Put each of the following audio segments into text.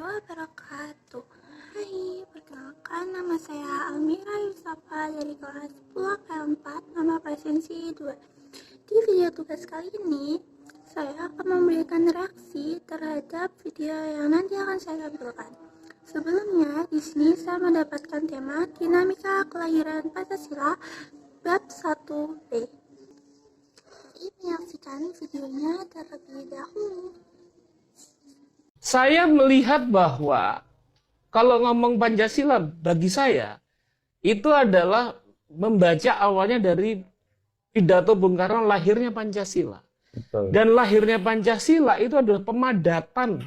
wabarakatuh. Hai, perkenalkan nama saya Almira Yusafa dari kelas 10 K4, nama presensi 2. Di video tugas kali ini, saya akan memberikan reaksi terhadap video yang nanti akan saya tampilkan. Sebelumnya, di sini saya mendapatkan tema dinamika kelahiran Pancasila bab 1B. Mari menyaksikan videonya terlebih dahulu. Saya melihat bahwa kalau ngomong Pancasila bagi saya itu adalah membaca awalnya dari pidato Bung Karno lahirnya Pancasila. Betul. Dan lahirnya Pancasila itu adalah pemadatan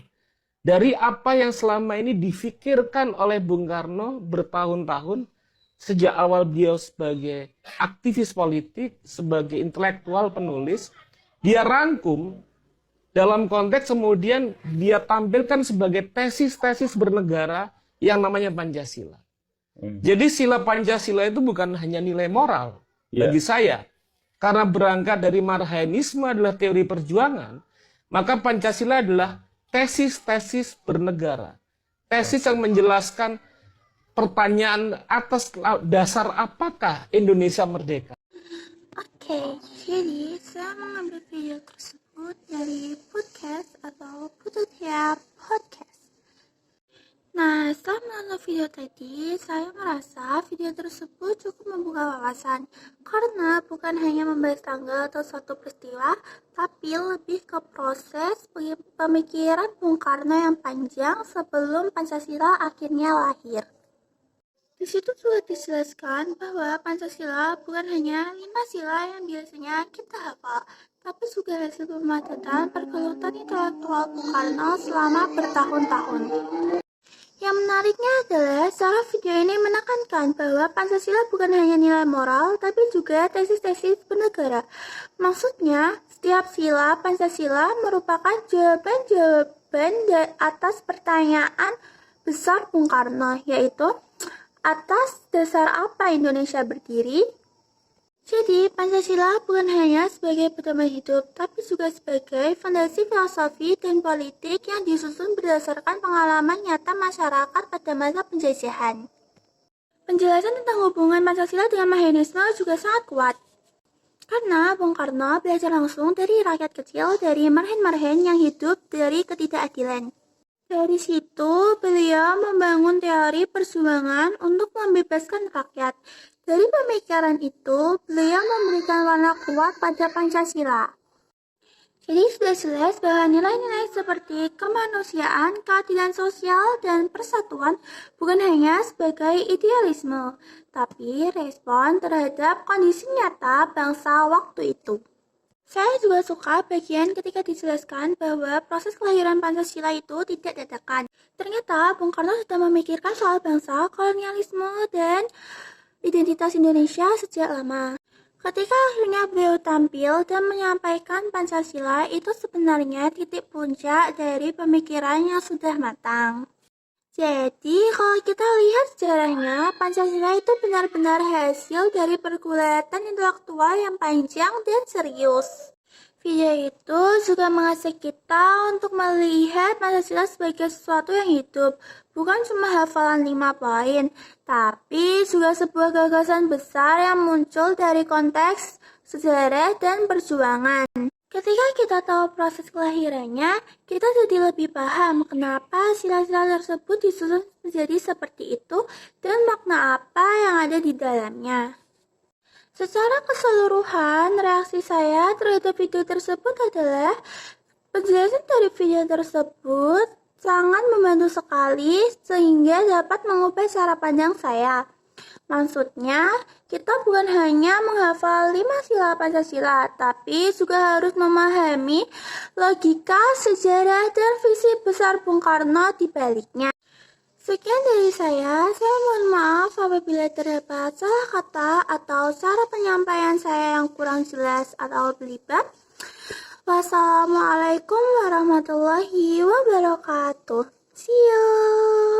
dari apa yang selama ini difikirkan oleh Bung Karno bertahun-tahun sejak awal beliau sebagai aktivis politik, sebagai intelektual penulis, dia rangkum dalam konteks kemudian dia tampilkan sebagai tesis-tesis bernegara yang namanya Pancasila. Jadi sila Pancasila itu bukan hanya nilai moral bagi saya. Karena berangkat dari Marxisme adalah teori perjuangan, maka Pancasila adalah tesis-tesis bernegara. Tesis yang menjelaskan pertanyaan atas dasar apakah Indonesia merdeka. Oke, jadi saya mengambil video tersebut dari podcast atau Pututia Podcast. Nah, setelah menonton video tadi, saya merasa video tersebut cukup membuka wawasan karena bukan hanya membahas tanggal atau suatu peristiwa, tapi lebih ke proses pemikiran Bung Karno yang panjang sebelum Pancasila akhirnya lahir. Di situ juga dijelaskan bahwa Pancasila bukan hanya 5 sila yang biasanya kita hafal, tapi juga hasil pemadatan pergelutan intelektual Bung Karno selama bertahun-tahun. Yang menariknya adalah cara video ini menekankan bahwa Pancasila bukan hanya nilai moral, tapi juga tesis-tesis bernegara. Maksudnya, setiap sila Pancasila merupakan jawaban-jawaban atas pertanyaan besar Bung Karno, yaitu atas dasar apa Indonesia berdiri? Jadi, Pancasila bukan hanya sebagai pedoman hidup, tapi juga sebagai fondasi filosofi dan politik yang disusun berdasarkan pengalaman nyata masyarakat pada masa penjajahan. Penjelasan tentang hubungan Pancasila dengan Marxisme juga sangat kuat. Karena Bung Karno belajar langsung dari rakyat kecil, dari marhen-marhen yang hidup dari ketidakadilan. Dari situ, beliau membangun teori perjuangan untuk membebaskan rakyat. Dari pemikiran itu, beliau memberikan warna kuat pada Pancasila. Jadi sudah jelas bahwa nilai-nilai seperti kemanusiaan, keadilan sosial, dan persatuan bukan hanya sebagai idealisme, tapi respon terhadap kondisi nyata bangsa waktu itu. Saya juga suka bagian ketika dijelaskan bahwa proses kelahiran Pancasila itu tidak dadakan. Ternyata Bung Karno sudah memikirkan soal bangsa, kolonialisme, dan identitas Indonesia sejak lama. Ketika akhirnya beliau tampil dan menyampaikan Pancasila, itu sebenarnya titik puncak dari pemikiran yang sudah matang. Jadi, kalau kita lihat sejarahnya, Pancasila itu benar-benar hasil dari pergulatan intelektual yang panjang dan serius. Video itu juga mengajak kita untuk melihat Pancasila sebagai sesuatu yang hidup, bukan cuma hafalan 5 poin, tapi juga sebuah gagasan besar yang muncul dari konteks sejarah dan perjuangan. Ketika kita tahu proses kelahirannya, kita jadi lebih paham kenapa sila-sila tersebut disusun menjadi seperti itu dan makna apa yang ada di dalamnya. Secara keseluruhan, reaksi saya terhadap video tersebut adalah penjelasan dari video tersebut sangat membantu sekali sehingga dapat mengubah cara pandang saya. Maksudnya, kita bukan hanya menghafal 5 sila Pancasila, tapi juga harus memahami logika, sejarah, dan visi besar Bung Karno di baliknya. Sekian dari saya mohon maaf apabila terdapat salah kata atau cara penyampaian saya yang kurang jelas atau belibet. Wassalamualaikum warahmatullahi wabarakatuh. See you.